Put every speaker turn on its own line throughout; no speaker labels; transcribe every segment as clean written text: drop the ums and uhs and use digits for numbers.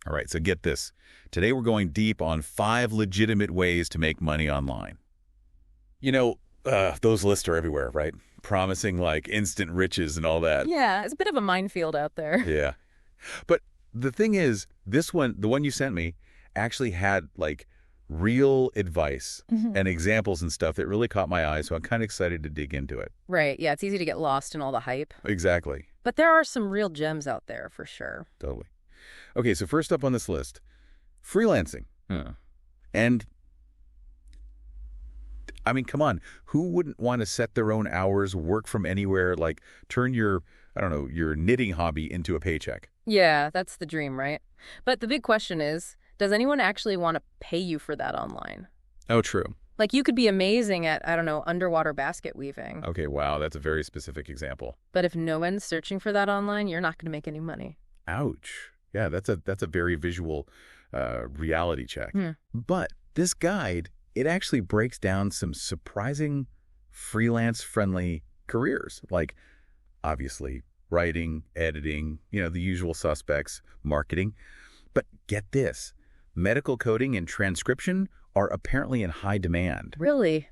All right, so get this. Today we're going deep on 5 legitimate ways to make money online. You know, those lists are everywhere, right? Promising like instant riches and all that.
Yeah, it's a bit of a minefield out there.
Yeah. But the thing is, this one, the one you sent me, actually had like real advice and examples and stuff that really caught my eye, so I'm kind of excited to dig into it.
Right, yeah, it's easy to get lost in all the hype.
Exactly.
But there are some real gems out there for sure.
Totally. Okay, so first up on this list, freelancing. And I mean, come on, who wouldn't want to set their own hours, work from anywhere, like turn your, I don't know, your knitting hobby into a paycheck?
Yeah, that's the dream, right? But the big question is, does anyone actually want to pay you for that online?
Oh, true.
Like you could be amazing at, I don't know, underwater basket weaving.
Okay, wow, that's a very specific example.
But if no one's searching for that online, you're not going to make any money.
Ouch. Yeah, that's a very visual reality check. But this guide, it actually breaks down some surprising freelance-friendly careers, like obviously writing, editing, the usual suspects, marketing. But get this, medical coding and transcription are apparently in high demand.
Really?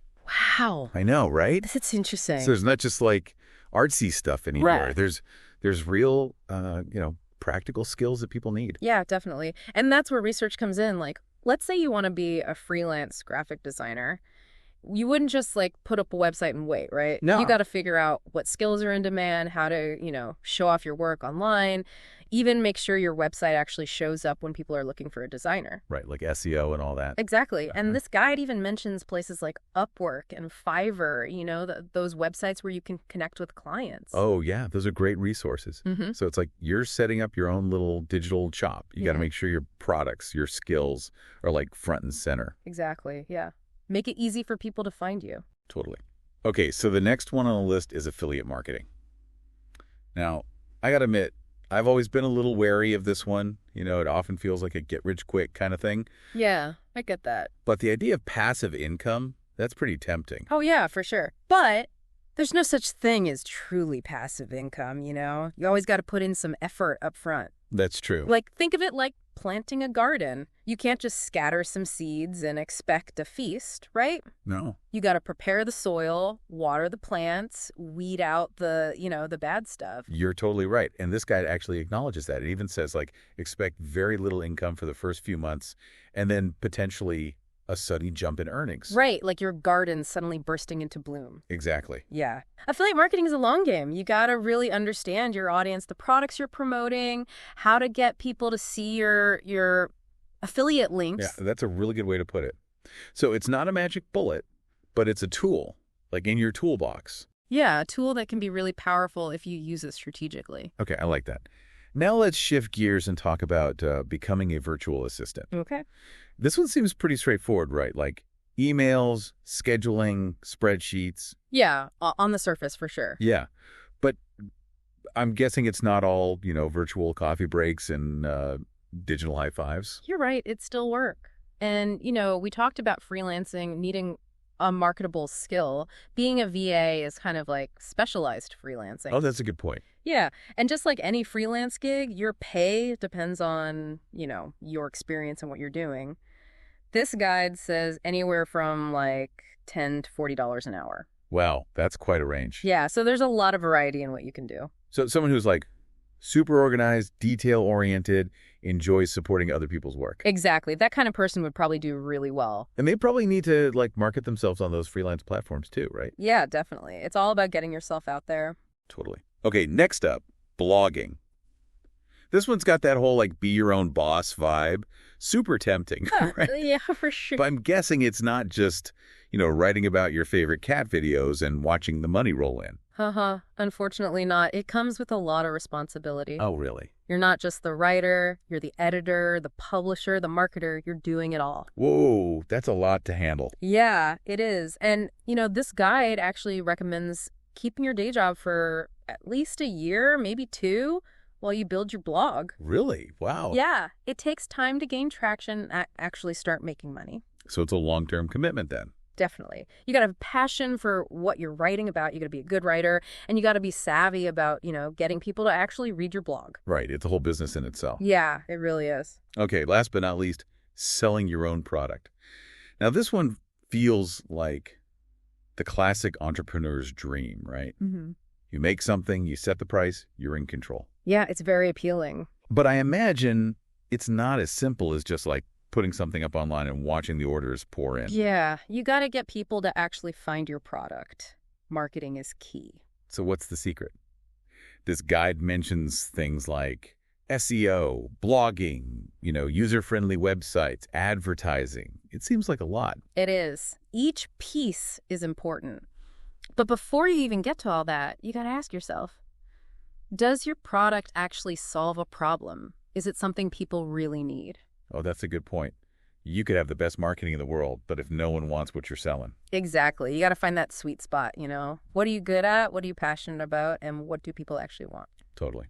Wow.
I know, right?
That's interesting.
So there's not just like artsy stuff anymore.
Right.
There's real, practical skills that people need.
Yeah, definitely. And that's where research comes in. Like, let's say you want to be a freelance graphic designer. You wouldn't just like put up a website and wait, right?
No.
You got to figure out what skills are in demand, how to, show off your work online, even make sure your website actually shows up when people are looking for a designer.
Right, like SEO and all that.
Exactly. And this guide even mentions places like Upwork and Fiverr, those websites where you can connect with clients.
Oh, yeah, those are great resources. So it's like you're setting up your own little digital shop. You got to make sure your products, your skills are like front and center.
Exactly, yeah. Make it easy for people to find you.
Totally. Okay, so the next one on the list is affiliate marketing. Now, I got to admit, I've always been a little wary of this one. It often feels like a get-rich-quick kind of thing.
Yeah, I get that.
But the idea of passive income, that's pretty tempting.
Oh, yeah, for sure. But there's no such thing as truly passive income, You always got to put in some effort up front.
That's true.
Like, think of it like planting a garden. You can't just scatter some seeds and expect a feast, right?
No.
You got to prepare the soil, water the plants, weed out the bad stuff.
You're totally right. And this guide actually acknowledges that. It even says, expect very little income for the first few months and then potentially a sudden jump in earnings.
Right, like your garden suddenly bursting into bloom.
Exactly.
Yeah. Affiliate marketing is a long game. You got to really understand your audience, the products you're promoting, how to get people to see your affiliate links.
Yeah, that's a really good way to put it. So it's not a magic bullet, but it's a tool, like in your toolbox.
Yeah, a tool that can be really powerful if you use it strategically.
Okay, I like that. Now let's shift gears and talk about becoming a virtual assistant.
Okay.
This one seems pretty straightforward, right? Like emails, scheduling, spreadsheets.
Yeah, on the surface for sure.
Yeah, but I'm guessing it's not all, virtual coffee breaks and digital high fives.
You're right. It's still work. And, we talked about freelancing needing a marketable skill. Being a VA is kind of like specialized freelancing.
Oh, that's a good point.
Yeah. And just like any freelance gig, your pay depends on, your experience and what you're doing. This guide says anywhere from like $10 to $40 an hour.
Wow, that's quite a range.
Yeah. So there's a lot of variety in what you can do.
So someone who's like super organized, detail-oriented, enjoys supporting other people's work.
Exactly. That kind of person would probably do really well.
And they probably need to market themselves on those freelance platforms too, right?
Yeah, definitely. It's all about getting yourself out there.
Totally. Okay, next up, blogging. This one's got that whole be your own boss vibe. Super tempting, right?
Yeah, for sure.
But I'm guessing it's not just, writing about your favorite cat videos and watching the money roll in.
Unfortunately not. It comes with a lot of responsibility.
Oh, really?
You're not just the writer, you're the editor, the publisher, the marketer, you're doing it all.
Whoa, that's a lot to handle.
Yeah, it is. And, this guide actually recommends keeping your day job for at least a year, maybe 2, while you build your blog.
Really? Wow.
Yeah, it takes time to gain traction and actually start making money.
So it's a long-term commitment then.
Definitely. You got to have passion for what you're writing about. You got to be a good writer, and you got to be savvy about, getting people to actually read your blog.
Right. It's a whole business in itself.
Yeah, it really is.
Okay, last but not least, selling your own product. Now, this one feels like the classic entrepreneur's dream, right?
Mm-hmm.
You make something, you set the price, you're in control.
Yeah, it's very appealing.
But I imagine it's not as simple as just like putting something up online and watching the orders pour in.
Yeah, you got to get people to actually find your product. Marketing is key.
So what's the secret? This guide mentions things like SEO, blogging, user-friendly websites, advertising. It seems like a lot.
It is. Each piece is important. But before you even get to all that, you got to ask yourself, does your product actually solve a problem? Is it something people really need?
Oh, that's a good point. You could have the best marketing in the world, but if no one wants what you're selling.
Exactly. You got to find that sweet spot, What are you good at? What are you passionate about? And what do people actually want?
Totally.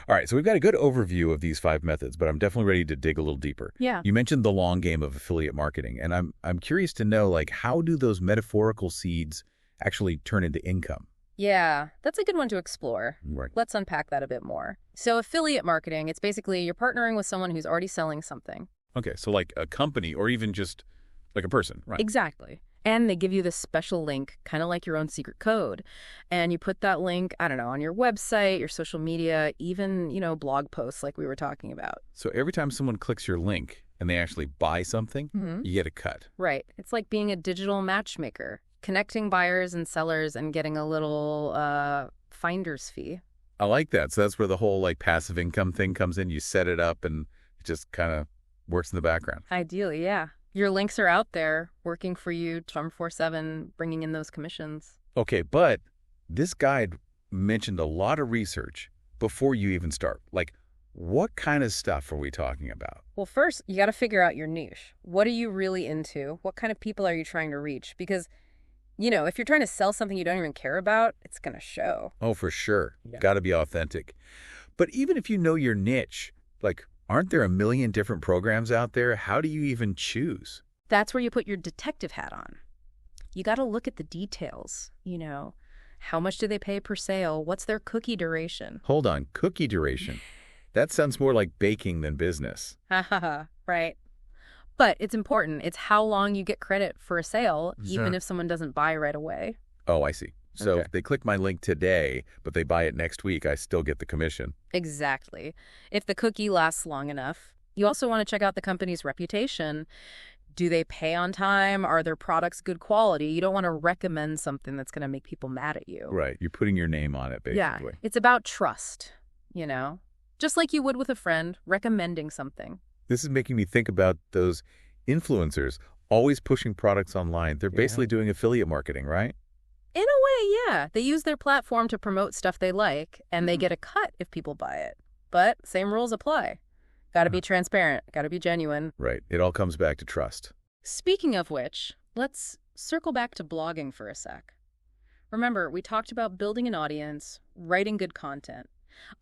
All right, so we've got a good overview of these 5 methods, but I'm definitely ready to dig a little deeper.
Yeah.
You mentioned the long game of affiliate marketing, and I'm curious to know, how do those metaphorical seeds actually turn into income?
Yeah, that's a good one to explore.
Right.
Let's unpack that a bit more. So affiliate marketing, it's basically you're partnering with someone who's already selling something.
Okay, so like a company or even just like a person, right?
Exactly. And they give you this special link, kind of like your own secret code. And you put that link, I don't know, on your website, your social media, even, blog posts like we were talking about.
So every time someone clicks your link and they actually buy something, you get a cut.
Right. It's like being a digital matchmaker, connecting buyers and sellers and getting a little finder's fee.
I like that. So that's where the whole passive income thing comes in. You set it up and it just kind of works in the background.
Ideally, yeah. Your links are out there working for you 24/7, bringing in those commissions.
Okay, but this guide mentioned a lot of research before you even start. What kind of stuff are we talking about?
Well, first, you got to figure out your niche. What are you really into? What kind of people are you trying to reach? Because, if you're trying to sell something you don't even care about, it's going to show.
Oh, for sure.
Yeah.
Got to be authentic. But even if you know your niche, aren't there a million different programs out there? How do you even choose?
That's where you put your detective hat on. You got to look at the details. How much do they pay per sale? What's their cookie duration?
Hold on, cookie duration. That sounds more like baking than business.
Right. But it's important. It's how long you get credit for a sale, even if someone doesn't buy right away.
Oh, I see. So
Okay.
if they click my link today, but they buy it next week, I still get the commission.
Exactly. If the cookie lasts long enough. You also want to check out the company's reputation. Do they pay on time? Are their products good quality? You don't want to recommend something that's going to make people mad at you.
Right. You're putting your name on it, basically.
Yeah. It's about trust, Just like you would with a friend, recommending something.
This is making me think about those influencers always pushing products online. They're basically doing affiliate marketing, right?
In a way, yeah. They use their platform to promote stuff they like, and they get a cut if people buy it. But same rules apply. Got to be transparent. Got to be genuine.
Right. It all comes back to trust.
Speaking of which, let's circle back to blogging for a sec. Remember, we talked about building an audience, writing good content.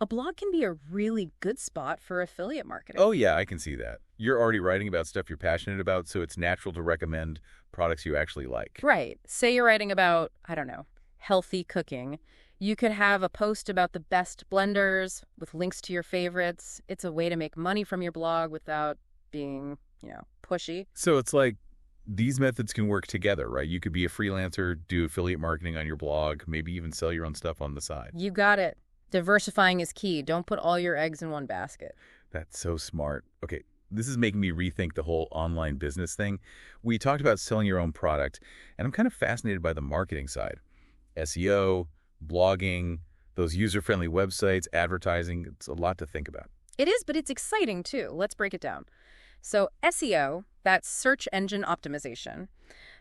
A blog can be a really good spot for affiliate marketing.
Oh, yeah, I can see that. You're already writing about stuff you're passionate about, so it's natural to recommend products you actually like.
Right. Say you're writing about, I don't know, healthy cooking. You could have a post about the best blenders with links to your favorites. It's a way to make money from your blog without being, pushy.
So it's like these methods can work together, right? You could be a freelancer, do affiliate marketing on your blog, maybe even sell your own stuff on the side.
You got it. Diversifying is key. Don't put all your eggs in one basket.
That's so smart. Okay, this is making me rethink the whole online business thing. We talked about selling your own product, and I'm kind of fascinated by the marketing side. SEO, blogging, those user-friendly websites, advertising, it's a lot to think about.
It is, but it's exciting too. Let's break it down. So SEO, that's search engine optimization.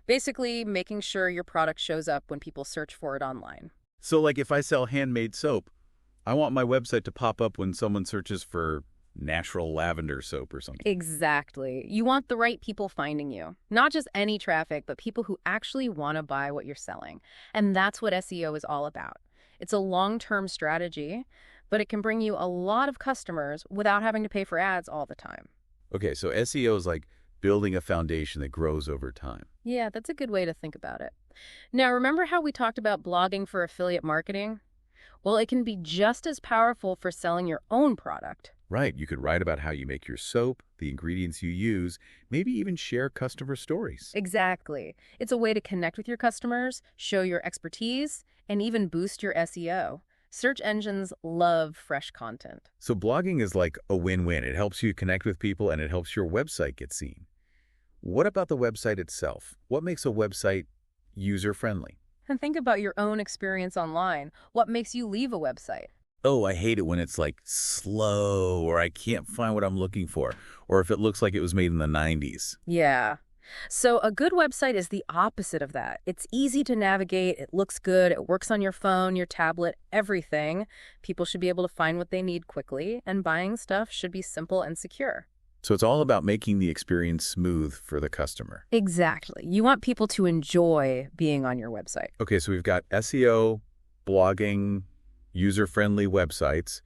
Basically making sure your product shows up when people search for it online.
So if I sell handmade soap, I want my website to pop up when someone searches for natural lavender soap or something.
Exactly. You want the right people finding you. Not just any traffic, but people who actually want to buy what you're selling. And that's what SEO is all about. It's a long-term strategy, but it can bring you a lot of customers without having to pay for ads all the time.
Okay, so SEO is like building a foundation that grows over time.
Yeah, that's a good way to think about it. Now, remember how we talked about blogging for affiliate marketing? Well, it can be just as powerful for selling your own product.
Right, you could write about how you make your soap, the ingredients you use, maybe even share customer stories.
Exactly. It's a way to connect with your customers, show your expertise, and even boost your SEO. Search engines love fresh content.
So blogging is like a win-win. It helps you connect with people and it helps your website get seen. What about the website itself? What makes a website user-friendly?
And think about your own experience online. What makes you leave a website?
Oh, I hate it when it's like slow or I can't find what I'm looking for, or if it looks like it was made in the 90s.
Yeah. So a good website is the opposite of that. It's easy to navigate, it looks good, it works on your phone, your tablet, everything. People should be able to find what they need quickly, and buying stuff should be simple and secure.
So it's all about making the experience smooth for the customer.
Exactly. You want people to enjoy being on your website.
Okay, so we've got SEO, blogging, user-friendly websites.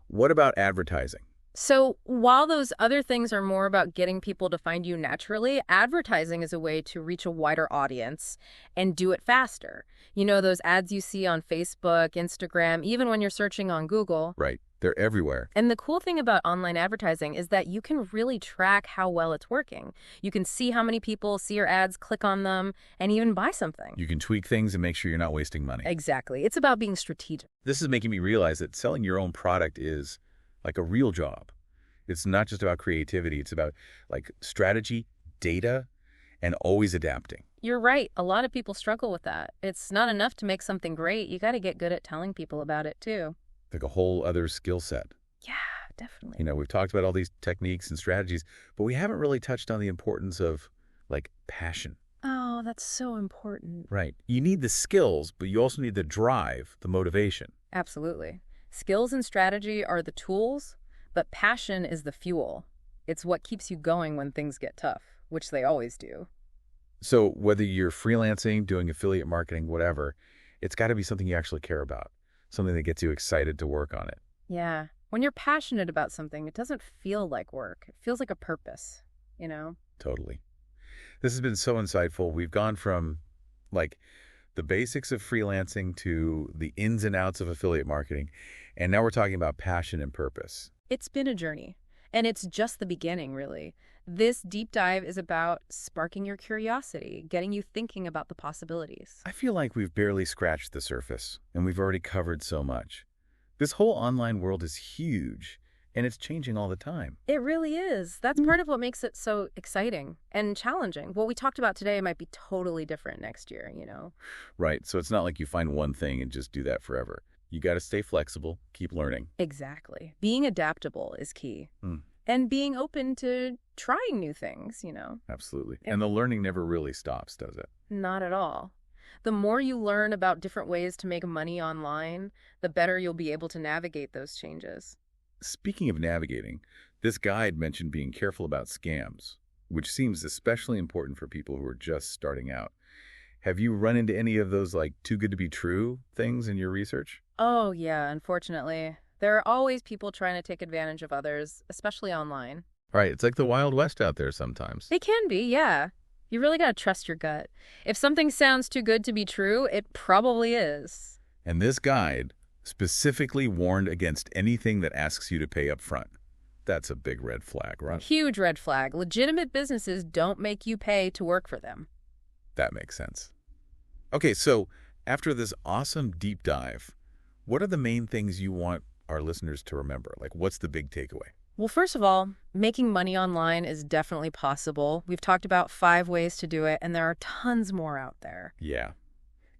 What about advertising?
So while those other things are more about getting people to find you naturally, advertising is a way to reach a wider audience and do it faster. You know, those ads you see on Facebook, Instagram, even when you're searching on Google.
Right, they're everywhere.
And the cool thing about online advertising is that you can really track how well it's working. You can see how many people see your ads, click on them, and even buy something.
You can tweak things and make sure you're not wasting money.
Exactly. It's about being strategic.
This is making me realize that selling your own product is like a real job. It's not just about creativity. It's about like strategy, data, and always adapting.
You're right. A lot of people struggle with that. It's not enough to make something great. You got to get good at telling people about it too.
Like a whole other skill set.
Yeah, definitely.
You know, we've talked about all these techniques and strategies, but we haven't really touched on the importance of like passion.
Oh, that's so important.
Right. You need the skills, but you also need the drive, the motivation.
Absolutely. Skills and strategy are the tools, but passion is the fuel. It's what keeps you going when things get tough, which they always do.
So whether you're freelancing, doing affiliate marketing, whatever, it's got to be something you actually care about, something that gets you excited to work on it.
Yeah. When you're passionate about something, it doesn't feel like work. It feels like a purpose, you know?
Totally. This has been so insightful. We've gone from like the basics of freelancing to the ins and outs of affiliate marketing, and now we're talking about passion and purpose.
It's been a journey, and it's just the beginning, really. This deep dive is about sparking your curiosity, getting you thinking about the possibilities.
I feel like we've barely scratched the surface, and we've already covered so much. This whole online world is huge, and it's changing all the time.
It really is. That's part of what makes it so exciting and challenging. What we talked about today might be totally different next year, you know?
Right, so it's not like you find one thing and just do that forever. You got to stay flexible, keep learning.
Exactly. Being adaptable is key. And being open to trying new things, you know?
Absolutely. And the learning never really stops, does it?
Not at all. The more you learn about different ways to make money online, the better you'll be able to navigate those changes.
Speaking of navigating, this guide mentioned being careful about scams, which seems especially important for people who are just starting out. Have you run into any of those like too good to be true things in your research?
Oh, yeah, unfortunately. There are always people trying to take advantage of others, especially online.
Right, it's like the Wild West out there sometimes.
It can be, yeah. You really got to trust your gut. If something sounds too good to be true, it probably is.
And this guide specifically warned against anything that asks you to pay up front. That's a big red flag, right?
Huge red flag. Legitimate businesses don't make you pay to work for them.
That makes sense. Okay, so after this awesome deep dive, what are the main things you want our listeners to remember? Like, what's the big takeaway?
Well, first of all, making money online is definitely possible. We've talked about 5 ways to do it, and there are tons more out there.
Yeah.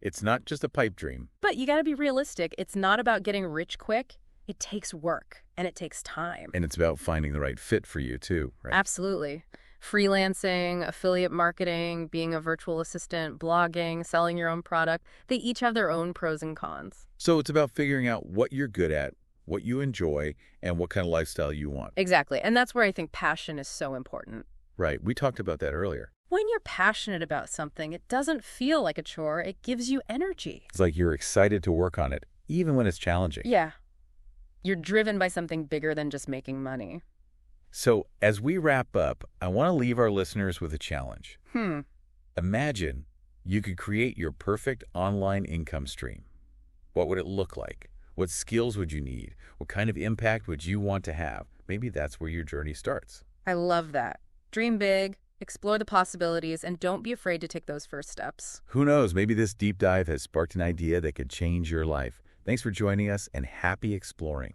It's not just a pipe dream.
But you got to be realistic. It's not about getting rich quick. It takes work, and it takes time.
And it's about finding the right fit for you, too, right?
Absolutely. Freelancing, affiliate marketing, being a virtual assistant, blogging, selling your own product, they each have their own pros and cons.
So it's about figuring out what you're good at, what you enjoy, and what kind of lifestyle you want.
Exactly. And that's where I think passion is so important.
Right. We talked about that earlier.
When you're passionate about something, it doesn't feel like a chore. It gives you energy.
It's like you're excited to work on it, even when it's challenging.
Yeah. You're driven by something bigger than just making money.
So as we wrap up, I want to leave our listeners with a challenge. Imagine you could create your perfect online income stream. What would it look like? What skills would you need? What kind of impact would you want to have? Maybe that's where your journey starts.
I love that. Dream big, explore the possibilities, and don't be afraid to take those first steps.
Who knows, maybe this deep dive has sparked an idea that could change your life. Thanks for joining us, and happy exploring.